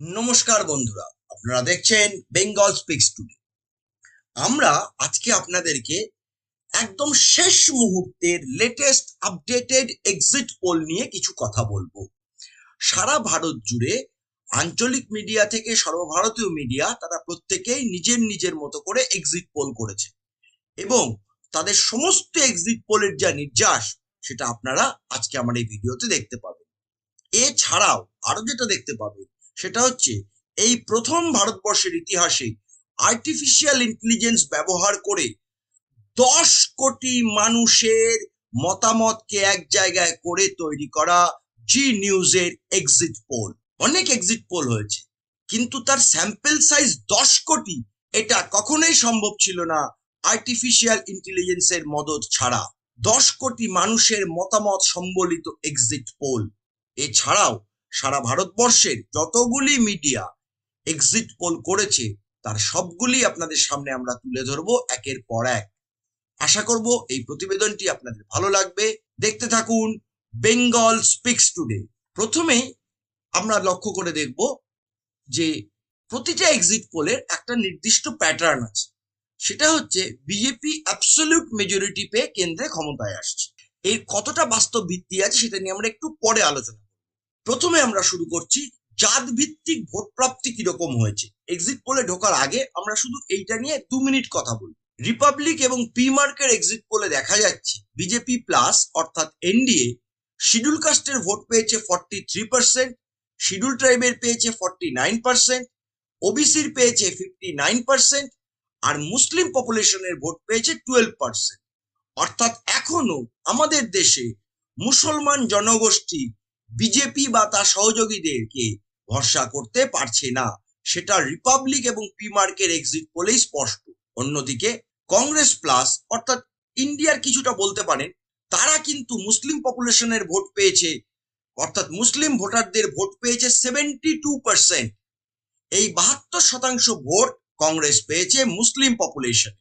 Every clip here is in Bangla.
নমস্কার বন্ধুরা, আপনারা দেখছেন বেঙ্গল স্পিক্স টুডে। আমরা আজকে আপনাদেরকে একদম শেষ মুহূর্তের লেটেস্ট আপডেটেড এক্সিট পোল নিয়ে কিছু কথা বলবো। সারা ভারত জুড়ে আঞ্চলিক মিডিয়া থেকে সর্বভারতীয় মিডিয়া তারা প্রত্যেকেই নিজের নিজের মতো করে এক্সিট পোল করেছে এবং তাদের সমস্ত এক্সিট পোলের যা নির্যাস সেটা আপনারা আজকে আমার এই ভিডিওতে দেখতে পাবেন। এছাড়াও আরো যেটা দেখতে পাবেন সেটা হচ্ছে এই প্রথম ভারতবর্ষের ইতিহাসে আর্টিফিশিয়াল ইন্টেলিজেন্স ব্যবহার করে 10 কোটি মানুষের মতামতকে এক জায়গায় করে তৈরি করা জি নিউজের এক্সিট পোল। অনেক এক্সিট পোল হয়েছে, কিন্তু তার স্যাম্পল সাইজ 10 কোটি এটা কখনোই সম্ভব ছিল না আর্টিফিশিয়াল ইন্টেলিজেন্সের মদত ছাড়া। 10 কোটি মানুষের মতামত সম্বলিত এক্সিট পোল। এছাড়াও সারা ভারতবর্ষের যতগুলি মিডিয়া এক্সিট পোল করেছে তার সবগুলি আপনাদের সামনে আমরা তুলে ধরবো একের পর এক। আশা করব এই প্রতিবেদনটি আপনাদের ভালো লাগবে। দেখতে থাকুন বেঙ্গল স্পিক্স টুডে। প্রথমেই আমরা লক্ষ্য করে দেখব যে প্রতিটা এক্সিট পোলের একটা নির্দিষ্ট প্যাটার্ন আছে। সেটা হচ্ছে বিজেপি অ্যাবসলিউট মেজরিটি পেয়ে কেন্দ্রে ক্ষমতায় আসছে। এর কতটা বাস্তব ভিত্তি আছে সেটা নিয়ে আমরা একটু পরে আলোচনা করব। প্রথমে আমরা শুরু করছি জাত ভিত্তিক ভোট প্রাপ্তি কিরকম হয়েছে। এক্সিট পোলে ঢোকার আগে আমরা শুধু এইটা নিয়ে 2 মিনিট কথা বলবো। রিপাবলিক এবং পি মার্কের এক্সিট পোলে দেখা যাচ্ছে বিজেপি প্লাস অর্থাৎ এনডিএ শিডিউল কাস্টের ভোট পেয়েছে 43%, শিডিউল ট্রাইবের পেয়েছে 49%, ওবিসির পেয়েছে 59%, আর মুসলিম পপুলেশনের ভোট পেয়েছে 12%। অর্থাৎ এখনো আমাদের দেশে মুসলমান জনগোষ্ঠী বিজেপি বা তার সহযোগীদেরকে ভরসা করতে পারছে না, সেটা রিপাবলিক এবং পি মার্কের এক্সিট পোলেই স্পষ্ট। অন্যদিকে কংগ্রেস প্লাস অর্থাৎ ইন্ডিয়ার কিছুটা বলতে পারেন, তারা কিন্তু মুসলিম পপুলেশনের ভোট পেয়েছে, অর্থাৎ মুসলিম ভোটারদের ভোট পেয়েছে 72%। এই 72% ভোট কংগ্রেস পেয়েছে মুসলিম পপুলেশন।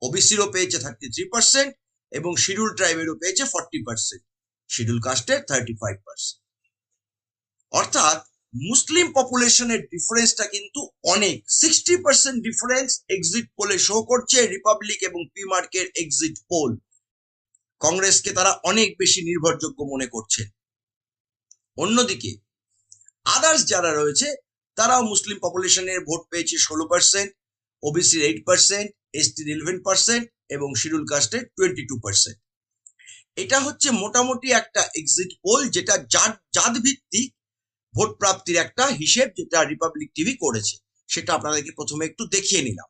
ওবিসিরও পেয়েছে 33% এবং শিডিউল ট্রাইবেরও পেয়েছে 40%, শিডিউল কাস্টের 35%। অর্থাৎ মুসলিম পপুলেশনের ডিফারেন্সটা কিন্তু অনেক, 60% ডিফারেন্স এক্সিট পোলে শো করছে রিপাবলিক এবং পি মার্কের এক্সিট পোল। কংগ্রেসকে তারা অনেক বেশি নির্ভরযোগ্য মনে করছে। অন্যদিকে আদার্স যারা রয়েছে তারাও মুসলিম পপুলেশনের ভোট পেয়েছে 16%, ওবিসির 8%, এসটির 11% এবং শিডিউল কাস্টের 22%। এটা হচ্ছে মোটামুটি একটা এক্সিট পোল যেটা জাত ভিত্তিক ভোট প্রাপ্তির একটা হিসেব, যেটা রিপাবলিক টিভি করেছে। সেটা আপনাদেরকে প্রথমে একটু দেখিয়ে নিলাম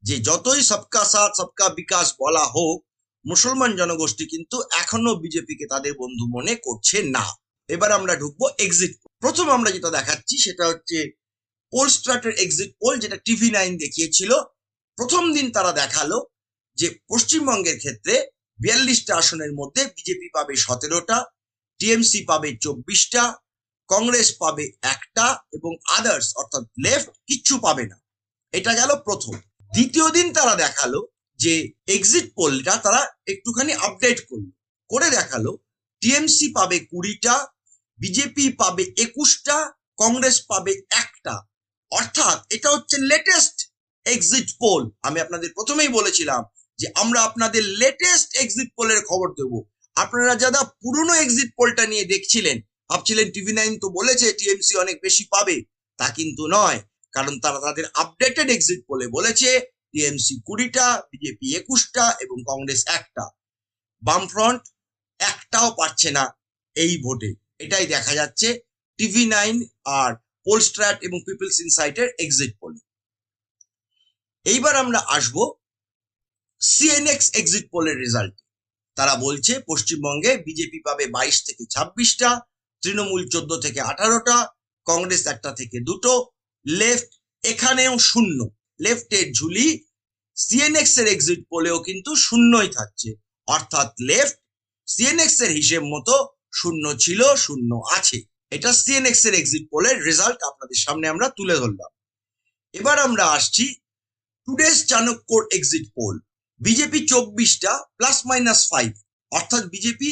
যে যতই সবকা সাথ সবকা বিকাশ বলা হোক, মুসলমান জনগোষ্ঠী কিন্তু এখনো বিজেপিকে তাদের বন্ধু মনে করছে না। এবার আমরা ঢুকবো এক্সিট। প্রথম আমরা যেটা দেখাচ্ছি সেটা হচ্ছে পোলস্ট্রাটের এক্সিট পোল, যেটা TV9 দেখিয়েছিল। প্রথম দিন তারা দেখালো যে পশ্চিমবঙ্গের ক্ষেত্রে 42টা আসনের মধ্যে বিজেপি পাবে 17টা, টিএমসি পাবে 24টা, কংগ্রেস পাবে 1টা এবং আদার্স অর্থাৎ লেফট কিচ্ছু পাবে না। এটা গেল প্রথম। দ্বিতীয় দিন তারা দেখালো যে এক্সিট পোলটা তারা একটুখানি আপডেট করে দেখালো টিএমসি পাবে 20টা, বিজেপি পাবে 21টা, কংগ্রেস পাবে 1টা। অর্থাৎ এটা হচ্ছে লেটেস্ট এক্সিট পোল। আমি আপনাদের প্রথমেই বলেছিলাম যে আমরা আপনাদের লেটেস্ট এক্সিট পোলের খবর দেব। আপনারা যারা পুরনো এক্সিট পোলটা নিয়ে দেখছিলেন, ভাবছিলেন TV9 তো বলেছে টিএমসি অনেক বেশি পাবে, তা কিন্তু নয়। কারণ তারা তাদের আপডেটেড এক্সিট পোলে বলেছে টিএমসি 20টা, বিজেপি 21টা এবং কংগ্রেস 1টা। বামফ্রন্ট একটাও পাচ্ছে না এই ভোটে, এটাই দেখা যাচ্ছে TV9 আর পোলস্ট্রাট এবং পিপলস ইনসাইটের এক্সিট পোলে। এইবার আমরা আসব সিএনএক্স এক্সিট পোলের রেজাল্ট। তারা বলছে পশ্চিমবঙ্গে বিজেপি পাবে 22 থেকে 26টা, তৃণমূল 14 থেকে 18টা, কংগ্রেস 1টা থেকে 2টো, লেফট এখানেও শূন্য। লেফটের ঝুলি সিএনএক্স এর এক্সিট পোলেও কিন্তু শূন্যই থাকছে, অর্থাৎ লেফট সিএনএক্স এর হিসেব মতো শূন্য ছিল, শূন্য আছে। এটা সিএনএক্স এর এক্সিট পোলের রেজাল্ট আপনাদের সামনে আমরা তুলে ধরলাম। এবার আমরা আসছি টুডেস চাণক্যর এক্সিট পোল। বিজেপি 24টা +-5, অর্থাৎ বিজেপি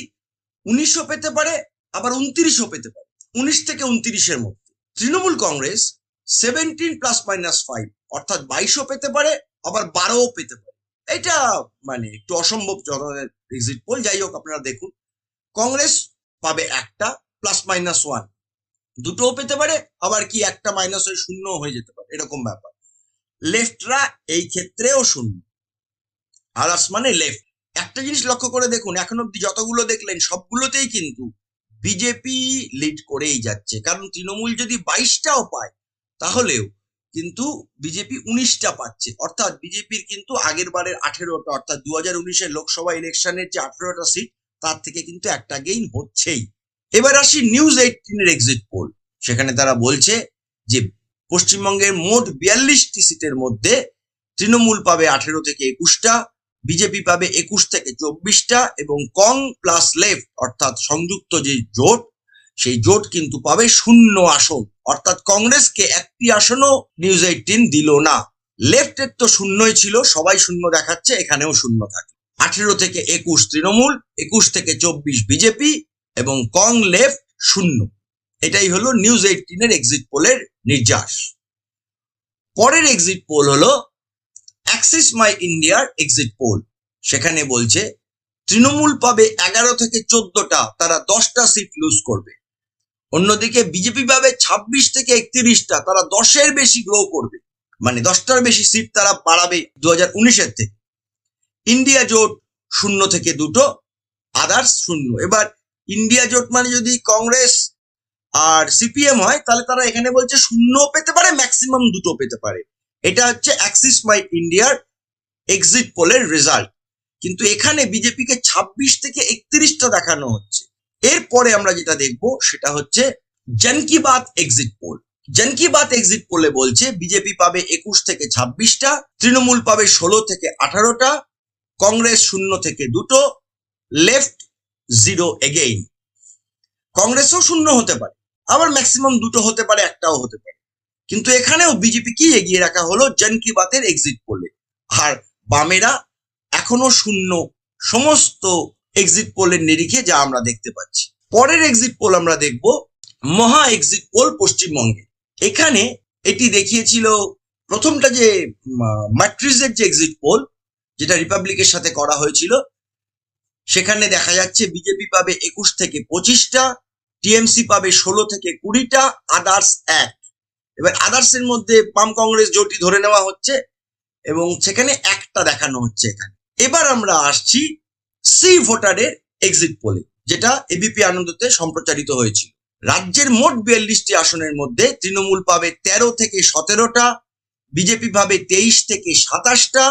19ও পেতে পারে আবার 29ও পেতে পারে, 19 থেকে 29-এর মধ্যে। তৃণমূল কংগ্রেস 17 ± 5 অর্থাৎ 22ও পেতে পারে, আবার 12ও পেতে পারে। এটা মানে একটু অসম্ভব ধরনের এক্সিট পোল। যাই হোক, আপনারা দেখুন, কংগ্রেস পাবে একটা ±1, দুটোও পেতে পারে, আবার কি একটা মাইনাস হয়ে শূন্য হয়ে যেতে পারে, এরকম ব্যাপার। লেফটরা এই ক্ষেত্রেও শূন্য, আদার্স মানে লেফট। একটা জিনিস লক্ষ্য করে দেখুন, এখন অব্দি যতগুলো দেখলেন সবগুলোতেই কিন্তু বিজেপি লিড করেই যাচ্ছে। কারণ তৃণমূল যদি 22টাও পায় তাহলেও কিন্তু বিজেপি 19টা পাচ্ছে, অর্থাৎ বিজেপির কিন্তু আগের বারের 18টা, অর্থাৎ 2019-এর লোকসভা ইলেকশনের যে 18টা সিট, তার থেকে কিন্তু একটা গেইন হচ্ছেই। এবার আসি নিউজ 18-এর এক্সিট পোল। সেখানে তারা বলছে যে পশ্চিমবঙ্গের মোট 42টি সিটের মধ্যে তৃণমূল পাবে 18 থেকে 21টা, বিজেপি পাবে 21 থেকে 24টা, এবং কং প্লাস লেফট অর্থাৎ সংযুক্ত যে জোট, সেই জোট কিন্তু পাবে 0 আসন। অর্থাৎ কংগ্রেসকে একটি আসনও নিউজ 18 দিল না। লেফটের তো শূন্যই ছিল, সবাই শূন্য দেখাচ্ছে, এখানেও শূন্য থাকে। 18 থেকে 21 তৃণমূল, 21 থেকে 24 বিজেপি, এবং কং লেফট 0। এটাই হলো নিউজ 18-এর এক্সিট পোলের নির্যাস। পরের এক্সিট পোল হলো অ্যাক্সিস মাই ইন্ডিয়ার এক্সিট পোল। সেখানে বলছে তৃণমূল পাবে 11 থেকে 14টা, তারা 10টা সিট লুজ করবে। অন্যদিকে বিজেপি পাবে 26 থেকে 31টা, তারা 10-এর বেশি গ্রো করবে, মানে 10টার বেশি সিট তারা বাড়াবে 2019-এর থেকে। ইন্ডিয়া জোট 0 থেকে 2টো, আদার্স 0। এবার ইন্ডিয়া জোট মানে যদি কংগ্রেস আর সিপিএম হয়, তাহলে তারা এখানে বলছে 0 পেতে পারে, ম্যাক্সিমাম 2টো পেতে পারে। এটা হচ্ছে অ্যাক্সিস মাই ইন্ডিয়ার এক্সিট পোলের রেজাল্ট। কিন্তু এখানে বিজেপিকে 26 থেকে 31টা দেখানো হচ্ছে। এরপরে আমরা যেটা দেখব সেটা হচ্ছে জন কি বাত এক্সিট পোল। জন কি বাত এক্সিট পোলে বলছে বিজেপি পাবে 21 থেকে 26টা, তৃণমূল পাবে 16 থেকে 18টা, কংগ্রেস 0 থেকে 2টো, লেফট 0 এগেইন। কংগ্রেসও 0 হতে পারে, আবার ম্যাক্সিমাম 2টো হতে পারে, একটাও হতে পারে। কিন্তু এখানেও বিজেপি কি এগিয়ে রাখা হলো জন কি বাতের এক্সিট পোলে। আর বামেরা এখনো 0 সমস্ত এক্সিট পোলের নিরিখে, যা আমরা দেখতে পাচ্ছি। পরের এক্সিট পোল আমরা দেখব মহা এক্সিট পোল পশ্চিমবঙ্গে। এখানে এটি দেখিয়েছিল প্রথমটা যে ম্যাট্রিক্সের যে এক্সিট পোল, যেটা রিপাবলিকের সাথে করা হয়েছিল। সেখানে দেখা যাচ্ছে বিজেপি পাবে 21 থেকে 25টা, টিএমসি পাবে 16 থেকে 20টা, আদার্স 1। এবার আদার্স এর মধ্যে বাম কংগ্রেস জোটই ধরে নেওয়া হচ্ছে, এবং সেখানে একটা দেখানো হচ্ছে এখানে। এবার আমরা আসছি সি ভোটারের এক্সিট পোলে, যেটা এবিপি আনন্দতে সম্প্রচারিত হয়েছিল। রাজ্যের মোট 42টি আসনের মধ্যে তৃণমূল পাবে 13 থেকে 17টা, বিজেপি পাবে 23 থেকে 27টা,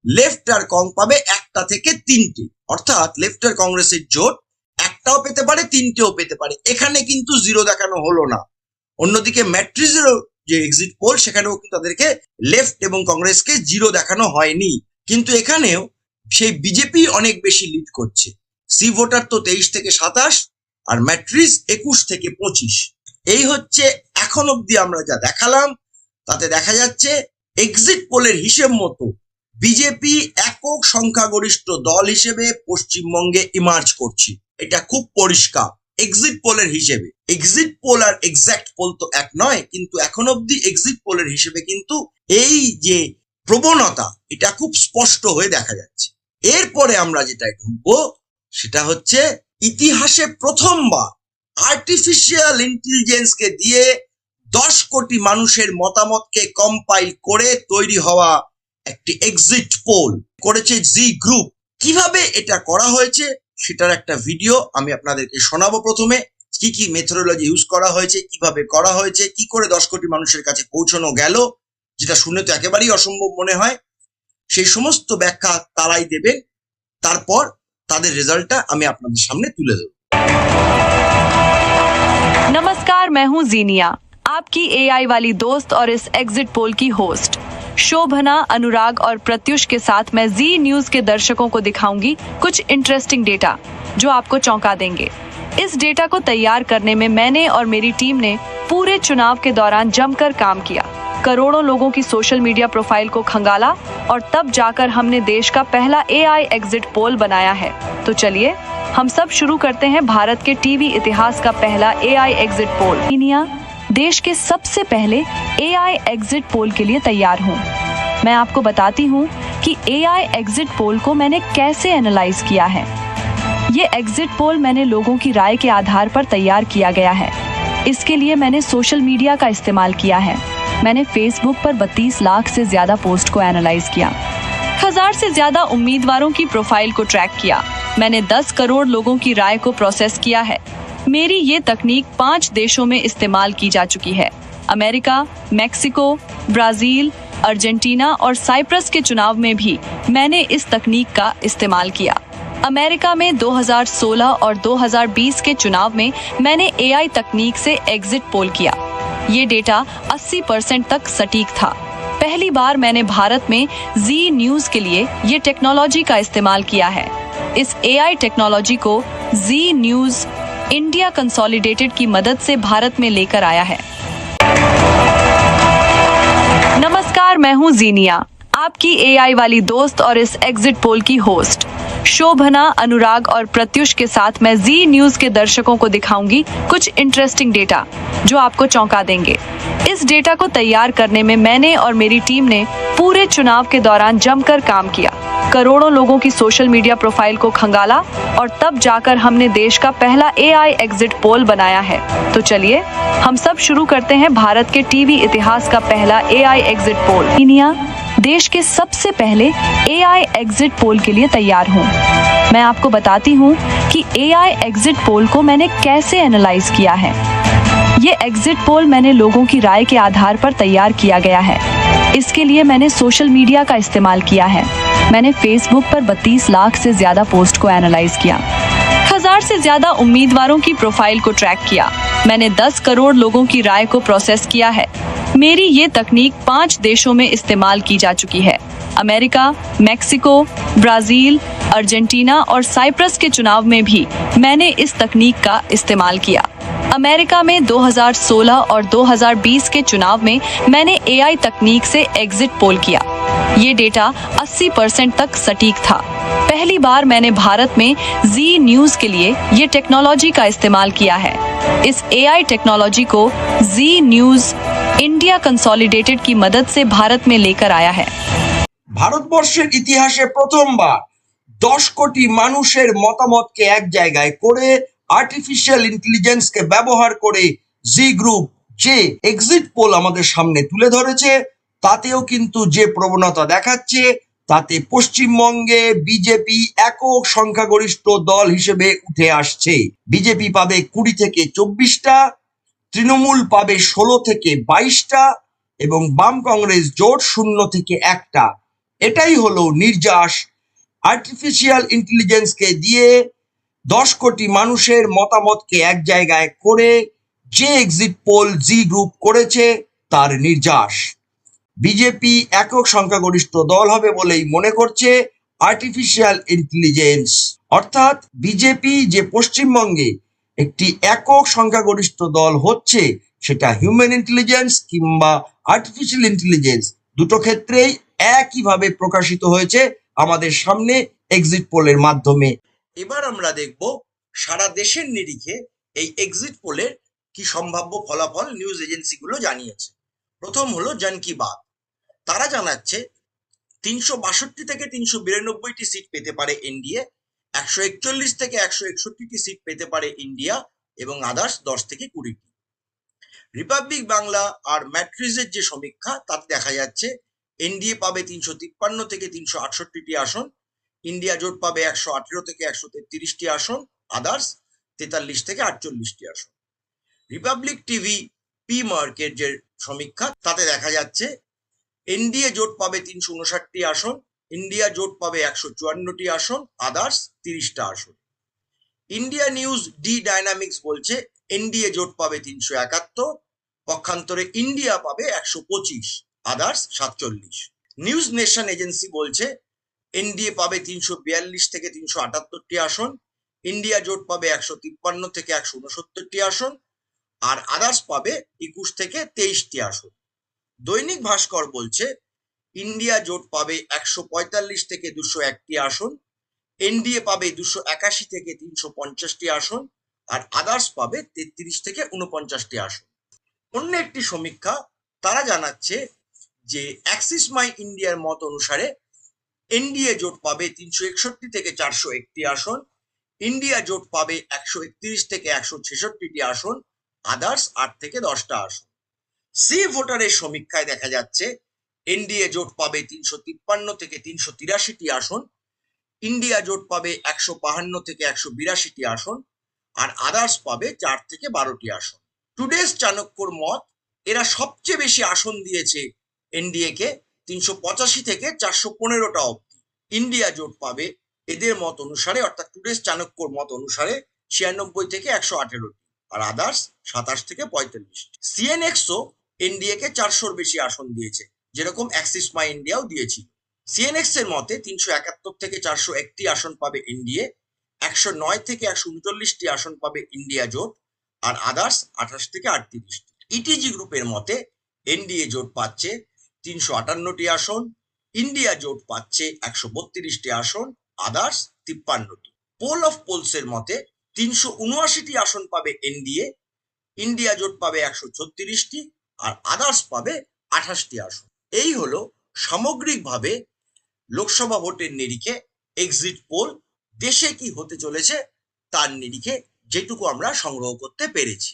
লেফট আর কং পাবে 1টা থেকে 3টে। অর্থাৎ লেফট আর কংগ্রেসের জোট একটাও পেতে পারে, 3টেও পেতে পারে। এখানে কিন্তু 0 দেখানো হলো না। অন্যদিকে ম্যাট্রিক্সেরও যে এক্সিট পোল, সেখানেও কিন্তু তাদেরকে লেফট এবং কংগ্রেসকে 0 দেখানো হয়নি। কিন্তু এখানেও সেই বিজেপি অনেক বেশি লিড করছে। সি ভোটার তো 23 থেকে 27, আর ম্যাট্রিক্স 21 থেকে 25। এই হচ্ছে এখন অব্দি আমরা যা দেখালাম, তাতে দেখা যাচ্ছে এক্সিট পোলের হিসেব মতো বিজেপি একক সংখ্যাগরিষ্ঠ দল হিসেবে পশ্চিমবঙ্গে ইমার্জ করছে। এটা খুব পরিষ্কার এক্সিট পোলের হিসেবে। এক্সিট পোল আর এক্সাক্ট পোল তো এক নয়, কিন্তু এখন অব্দি এক্সিট পোলের হিসেবে কিন্তু এই যে প্রবণতা, এটা খুব স্পষ্ট হয়ে দেখা যাচ্ছে। এরপরে আমরা যেটা ঢুকবো সেটা হচ্ছে ইতিহাসে প্রথমবার আর্টিফিশিয়াল ইন্টেলিজেন্সকে দিয়ে 10 কোটি মানুষের মতামতকে কম্পাইল করে তৈরি হওয়া একটি এক্সিট পোল করেছে জি গ্রুপ। কিভাবে এটা করা হয়েছে সেটার একটা ভিডিও আমি আপনাদেরকে শোনাবো। প্রথমে কি কি মেথোডোলজি ইউজ করা হয়েছে, কিভাবে করা হয়েছে, কি করে 10 কোটি মানুষের কাছে পৌঁছানো গেল, যেটা শুনে তো একেবারেই অসম্ভব মনে হয়। সেই সমস্ত ব্যাখ্যা তারাই দেবেন, তারপর তাদের রেজাল্টটা আমি আপনাদের সামনে তুলে দেব। नमस्कार, मैं हूं जीनिया, आपकी एआई वाली दोस्त और इस एग्जिट पोल की होस्ट। शोभना, अनुराग और प्रत्युष के साथ मैं जी न्यूज के दर्शकों को दिखाऊंगी कुछ इंटरेस्टिंग डेटा जो आपको चौंका देंगे। इस डेटा को तैयार करने में मैंने और मेरी टीम ने पूरे चुनाव के दौरान जमकर काम किया, करोड़ों लोगों की सोशल मीडिया प्रोफाइल को खंगाला और तब जाकर हमने देश का पहला एआई एग्जिट पोल बनाया है। तो चलिए हम सब शुरू करते हैं भारत के टीवी इतिहास का पहला एआई एग्जिट पोल। देश के सबसे पहले एआई एग्जिट पोल के लिए तैयार हूँ। मैं आपको बताती हूँ कि एआई एग्जिट पोल को मैंने कैसे एनालाइज किया है। ये एग्जिट पोल मैंने लोगों की राय के आधार पर तैयार किया गया है। इसके लिए मैंने सोशल मीडिया का इस्तेमाल किया है। मैंने फेसबुक पर 32 लाख से ज्यादा पोस्ट को एनालाइज किया, 1000 से ज्यादा उम्मीदवारों की प्रोफाइल को ट्रैक किया। मैंने 10 करोड़ लोगों की राय को प्रोसेस किया है। मेरी ये तकनीक 5 देशों में इस्तेमाल की जा चुकी है। अमेरिका, मेक्सिको, ब्राजील, अर्जेंटीना और साइप्रस के चुनाव में भी मैंने इस तकनीक का इस्तेमाल किया। अमेरिका में 2016 और 2020 के चुनाव में मैंने एआई तकनीक से एग्जिट पोल किया। ये डेटा 80% तक सटीक था। पहली बार मैंने भारत में जी न्यूज के लिए ये टेक्नोलॉजी का इस्तेमाल किया है। इस एआई टेक्नोलॉजी को जी न्यूज इंडिया कंसोलिडेटेड की मदद से भारत में लेकर आया है। नमस्कार, मैं हूँ जीनिया, आपकी एआई वाली दोस्त और इस एग्जिट पोल की होस्ट। शोभना, अनुराग और प्रत्युष के साथ मैं जी न्यूज के दर्शकों को दिखाऊंगी कुछ इंटरेस्टिंग डेटा जो आपको चौंका देंगे। इस डेटा को तैयार करने में मैंने और मेरी टीम ने पूरे चुनाव के दौरान जमकर काम किया। करोड़ों लोगों की सोशल मीडिया प्रोफाइल को खंगाला और तब जाकर हमने देश का पहला एआई एग्जिट पोल बनाया है। तो चलिए हम सब शुरू करते हैं भारत के टीवी इतिहास का पहला एआई एग्जिट पोल। इंडिया देश के सबसे पहले एआई एग्जिट पोल के लिए तैयार हूँ। मैं आपको बताती हूँ कि एआई एग्जिट पोल को मैंने कैसे एनालाइज किया है। ये एग्जिट पोल मैंने लोगों की राय के आधार पर तैयार किया गया है। इसके लिए मैंने सोशल मीडिया का इस्तेमाल किया है। मैंने फेसबुक पर 32 लाख से ज्यादा पोस्ट को एनालाइज किया, 1000 से ज्यादा उम्मीदवारों की प्रोफाइल को ट्रैक किया। मैंने 10 करोड़ लोगों की राय को प्रोसेस किया है। मेरी ये तकनीक 5 देशों में इस्तेमाल की जा चुकी है। अमेरिका, मेक्सिको, ब्राजील, अर्जेंटीना और साइप्रस के चुनाव में भी मैंने इस तकनीक का इस्तेमाल किया। अमेरिका में 2016 और 2020 के चुनाव में मैंने एआई तकनीक से एग्जिट पोल किया। ये डेटा 80% तक सटीक था। पहली बार मैंने भारत में जी न्यूज के लिए ये टेक्नोलॉजी का इस्तेमाल किया है। इस एआई टेक्नोलॉजी को जी न्यूज इंडिया कंसोलिडेटेड की मदद से भारत में लेकर आया है। ভারতবর্ষের ইতিহাসে প্রথমবার 10 কোটি মানুষের মতামতকে এক জায়গায় করে আর্টিফিশিয়াল ইন্টেলিজেন্সকে ব্যবহার করে জি গ্রুপ যে এক্সিট পোল আমাদের সামনে তুলে ধরেছে, তাতেও কিন্তু যে প্রবণতা দেখাচ্ছে, তাতে পশ্চিমবঙ্গে বিজেপি একক সংখ্যাগরিষ্ঠ দল হিসেবে উঠে আসছে। বিজেপি পাবে 20 থেকে 24টা, তৃণমূল পাবে 16 থেকে 22টা এবং বাম কংগ্রেস জোট 0 থেকে 1টা। এটাই হলো নির্যাস আর্টিফিশিয়াল ইন্টেলিজেন্সকে দিয়ে 10 কোটি মানুষের মতামতকে এক জায়গায় করে যে এক্সিট পোল জি গ্রুপ করেছে তার নির্যাস। বিজেপি একক সংখ্যাগরিষ্ঠ দল হবে বলেই মনে করছে আর্টিফিশিয়াল ইন্টেলিজেন্স, অর্থাৎ বিজেপি যে পশ্চিমবঙ্গে একটি একক সংখ্যাগরিষ্ঠ দল হচ্ছে, সেটা হিউম্যান ইন্টেলিজেন্স কিংবা আর্টিফিশিয়াল ইন্টেলিজেন্স দুটো ক্ষেত্রেই একইভাবে প্রকাশিত হয়েছে আমাদের সামনে এক্সিট পোলের মাধ্যমে। এবার আমরা দেখব সারা দেশের নিরিখে এই এক্সিট পোলের কি সম্ভাব্য ফলাফল নিউজ এজেন্সিগুলো জানিয়েছে। প্রথম হলো জন কি বাত। তারা জানাচ্ছে 362 থেকে 392টি সিট পেতে পারে এনডিএ, 141 থেকে 161টি সিট পেতে পারে ইন্ডিয়া এবং আদার্স 10 থেকে 20টি। রিপাবলিক বাংলা আর ম্যাট্রিজের যে সমীক্ষা তাতে দেখা যাচ্ছে এনডিএ পাবে 353 থেকে 368টি আসন, ইন্ডিয়া জোট পাবে 118 থেকে 133টি আসন, আদার্স 43 থেকে 48টি আসন। রিপাবলিক টিভি পি মার্কেট যে সমীক্ষা তাতে দেখা যাচ্ছে এনডিএ জোট পাবে 359টি আসন, ইন্ডিয়া জোট পাবে 154টি আসন, আদার্স 30টা আসন। ইন্ডিয়া নিউজ ডি ডাইনামিক্স বলছে এনডিএ জোট পাবে 371, পক্ষান্তরে ইন্ডিয়া পাবে 125, আদার্স 47। নিউজ নেশন এজেন্সি বলছে এনডিএ পাবে 342 থেকে 378টি আসন, ইন্ডিয়া জোট পাবে 153 থেকে 169টি আসন, আর আদার্স পাবে 21 থেকে 23টি আসন। দৈনিক ভাস্কর বলছে ইন্ডিয়া জোট পাবে 145 থেকে 201টি আসন, এনডিএ পাবে 281 থেকে 350টি আসন, আর আদার্স পাবে 33 থেকে 49টি আসন। অন্য একটি সমীক্ষা তারা জানাচ্ছে যে অ্যাক্সিস মাই ইন্ডিয়ার মত অনুসারে এনডিএ জোট পাবে 361 থেকে 401টি আসন, ইন্ডিয়া জোট পাবে 131 থেকে 166টি আসন, আদার্স 8 থেকে 10টা আসন। সি ভোটারের সমীক্ষায় দেখা যাচ্ছে এনডিএ জোট পাবে 353 থেকে 383টি আসন, ইন্ডিয়া জোট পাবে 152 থেকে 182টি আসন, আর আদার্স পাবে 4 থেকে 12টি আসন। টুডেস চাণক্যর মত এরা সবচেয়ে বেশি আসন দিয়েছে এনডিএ কে 385 থেকে 415টা অব্দি। ইন্ডিয়া জোট পাবে এদের মত অনুসারে, অর্থাৎ টুডেস চাণক্যর মত অনুসারে 96 থেকে 118টি, আর আদার্স 27 থেকে 45। সিএনএক্সও এনডিএ কে 400-র বেশি আসন দিয়েছে, যেরকম অ্যাক্সিস মাই ইন্ডিয়াও দিয়েছিল। সিএনএক্স এর মতে 371 থেকে 401টি আসন পাবে এনডিএ, 109 থেকে 139টি আসন পাবে ইন্ডিয়া জোট, আর আদার্স 28 থেকে 38। ইটিজি গ্রুপের মতে এনডিএ জোট পাচ্ছে 358টি আসন, ইন্ডিয়া জোট পাচ্ছে 132টি আসন, আদার্স 53টি। পোল অফ পোলস এর মতে 379টি আসন পাবে এনডিএ, ইন্ডিয়া জোট পাবে 136টি, আর আদার্স পাবে 28টি আসন। এই হলো সামগ্রিকভাবে লোকসভা ভোটের নিরিখে এক্সিট পোল দেশে কি হতে চলেছে তার নিরিখে যেটুকু আমরা সংগ্রহ করতে পেরেছি।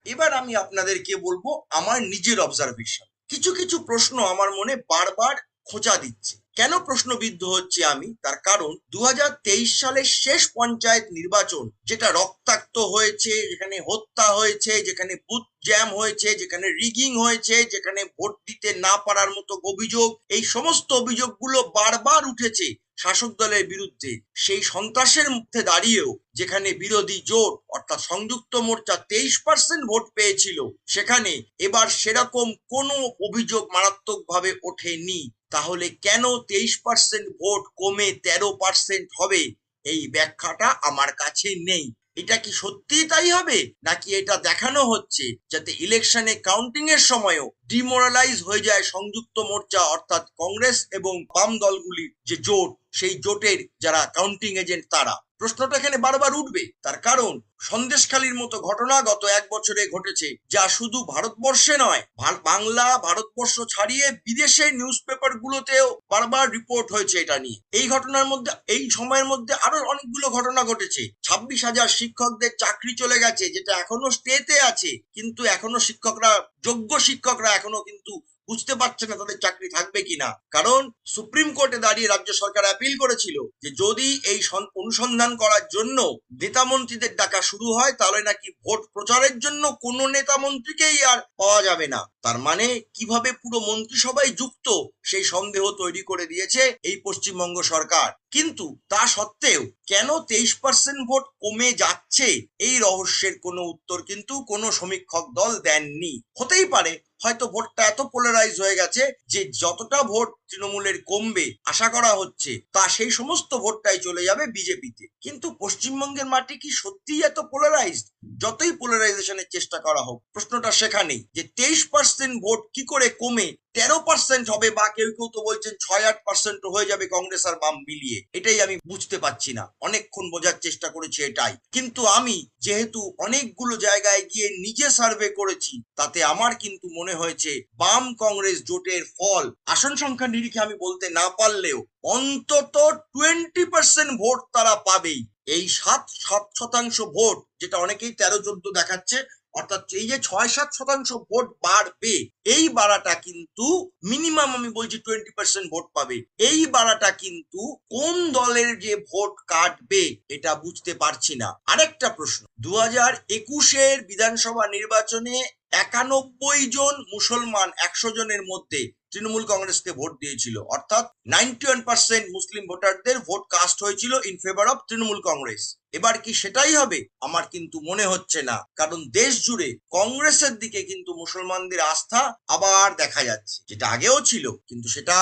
এবার আমি আপনাদেরকে বলবো আমার নিজের অবজারভেশন। কিছু কিছু প্রশ্ন আমার মনে বারবার খোঁচা দিচ্ছে। কেন প্রশ্নবিদ্ধ হচ্ছে আমি, তার কারণ 2023 সালের শেষ পঞ্চায়েত নির্বাচন, যেটা রক্তাক্ত হয়েছে, যেখানে হত্যা হয়েছে, যেখানে বুথ জ্যাম হয়েছে, যেখানে রিগিং হয়েছে, যেখানে ভোট দিতে না পারার মতো অভিযোগ, এই সমস্ত অভিযোগগুলো বারবার উঠেছে শাসক দলের বিরুদ্ধে। সেই সন্ত্রাসের মধ্যে দাঁড়িয়েও যেখানে বিরোধী জোট অর্থাৎ সংযুক্ত মোর্চা 23% ভোট পেয়েছিল, সেখানে এবার সেরকম কোনো অভিযোগ মারাত্মকভাবে ওঠেনি। তাহলে কেন 23% ভোট কমে 13% হবে, এই ব্যাখ্যাটা আমার কাছে নেই। এটা কি সত্যি তাই হবে, নাকি এটা দেখানো হচ্ছে যাতে ইলেকশনে কাউন্টিং এর সময়ও ডিমোরালাইজ হয়ে যায় সংযুক্ত মোর্চা অর্থাৎ কংগ্রেস এবং বাম দলগুলির যে জোট, সেই জোটের যারা কাউন্টিং এজেন্ট তারা? প্রশ্নটা এখানে বারবার উঠবে, তার কারণ সন্দেশখালীর মতো ঘটনা গত 1 বছরে ঘটেছে, যা শুধু ভারতবর্ষে নয়, বাংলা ভারতবর্ষ ছাড়িয়ে বিদেশের নিউজ পেপার গুলোতেও বারবার রিপোর্ট হয়েছে এটা নিয়ে। এই ঘটনার মধ্যে, এই সময়ের মধ্যে আরো অনেকগুলো ঘটনা ঘটেছে। 26,000 শিক্ষকদের চাকরি চলে গেছে, যেটা এখনো স্টেতে আছে, কিন্তু এখনো শিক্ষকরা, যোগ্য শিক্ষকরা এখনো কিন্তু বুঝতে পারছে না তাদের চাকরি থাকবে কিনা। কারণ সুপ্রিম কোর্টে দাঁড়িয়ে রাজ্য সরকার অ্যাপিল করেছিল যে যদি এই অনুসন্ধান করার জন্য নেতা মন্ত্রীদের ডাকা শুরু হয়, তাহলে নাকি ভোট প্রচারের জন্য কোনো নেতা মন্ত্রীকেই আর পাওয়া যাবে না। তার মানে কিভাবে পুরো মন্ত্রিসভায় যুক্ত, সেই সন্দেহ তৈরি করে দিয়েছে এই পশ্চিমবঙ্গ সরকার। কিন্তু তা সত্ত্বেও কেন 23% ভোট কমে যাচ্ছে, এই রহস্যের কোনো উত্তর কিন্তু কোনো সমীক্ষক দল দেননি। হতেই পারে হয়তো ভোটটা এত পোলারাইজ হয়ে গেছে যে যতটা ভোট তৃণমূলের কমবে আশা করা হচ্ছে, তা সেই সমস্ত ভোটটাই চলে যাবে বিজেপিতে। কিন্তু পশ্চিমবঙ্গের মাটি কি সত্যিই এত পোলারাইজড? যতই পোলারাইজেশনের চেষ্টা করা হোক, প্রশ্নটা সেখানেই যে 23% ভোট কি করে কমে 13% হবে, বা কেউ কেউ তো বলছেন 6-8% হয়ে যাবে কংগ্রেস আর বাম মিলিয়ে। এটাই আমি বুঝতে পারছি না, অনেকক্ষণ বোঝার চেষ্টা করেছি এটাই। কিন্তু আমি যেহেতু অনেকগুলো জায়গায় গিয়ে নিজে সার্ভে করেছি, তাতে আমার কিন্তু মনে হয়েছে বাম কংগ্রেস জোটের ফল আসন সংখ্যা নিরিখে আমি বলতে না পারলেও অন্তত 20% ভোট তারা পাবেই। এই 7% ভোট, যেটা অনেকেই 13-14 দেখাচ্ছে, অর্থাৎ এই যে 6-7% ভোট বাড়বে, এই বাড়াটা কিন্তু মিনিমাম আমি বলছি 20% ভোট পাবে। এই বাড়াটা কিন্তু কোন দলের যে ভোট কাটবে এটা বুঝতে পারছি না। আরেকটা প্রশ্ন, 2021-এর বিধানসভা নির্বাচনে 91 জন মুসলমান 100 জনের মধ্যে তৃণমূল কংগ্রেসকে ভোট দিয়েছিল, অর্থাৎ 91% মুসলিম ভোটারদের ভোট কাস্ট হয়েছিল in favour of Trinamool Congress. এবার কি সেটাই হবে? আমার কিন্তু মনে হচ্ছে না, কারণ দেশ জুড়ে কংগ্রেসের দিকে কিন্তু মুসলমানদের আস্থা আবার দেখা যাচ্ছে। যেটা আগেও ছিল, কিন্তু সেটা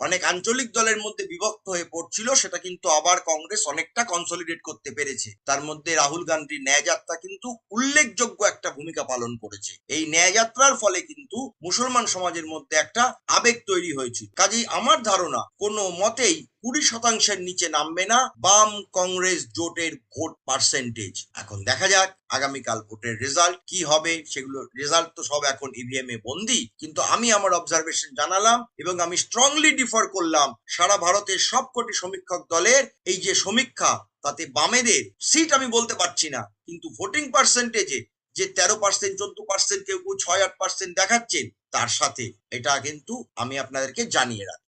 অনেক আঞ্চলিক দলের মধ্যে বিভক্ত হয়ে পড়ছিল, সেটা কিন্তু আবার কংগ্রেস অনেকটা কনসলিডেট করতে পেরেছে। তার মধ্যে রাহুল গান্ধীর ন্যায় যাত্রা কিন্তু উল্লেখযোগ্য একটা ভূমিকা পালন করেছে। এই ন্যায় যাত্রার ফলে কিন্তু মুসলমান সমাজের মধ্যে একটা আবেগ তৈরি হয়েছে। কাজেই আমার ধারণা কোনো মতেই 20%-এর নিচে নামবে না বাম কংগ্রেস জোটের ভোট পার্সেন্টেজ। এখন দেখা যাক আগামীকাল ভোটের রেজাল্ট কি হবে, সেগুলো রেজাল্ট তো সব এখন ইভিএম এ বন্দি, কিন্তু আমি আমার অবজারভেশন জানালাম এবং আমি স্ট্রংলি ডিফার করলাম সারা ভারতের সবকটি সমীক্ষক দলের এই যে সমীক্ষা, তাতে বামেদের সিট আমি বলতে পারছি না, কিন্তু ভোটিং পার্সেন্টেজে যে 13%, 14%, কেউ কেউ 6-8% দেখাচ্ছেন, তার সাথে এটা কিন্তু আমি আপনাদেরকে জানিয়ে রাখি।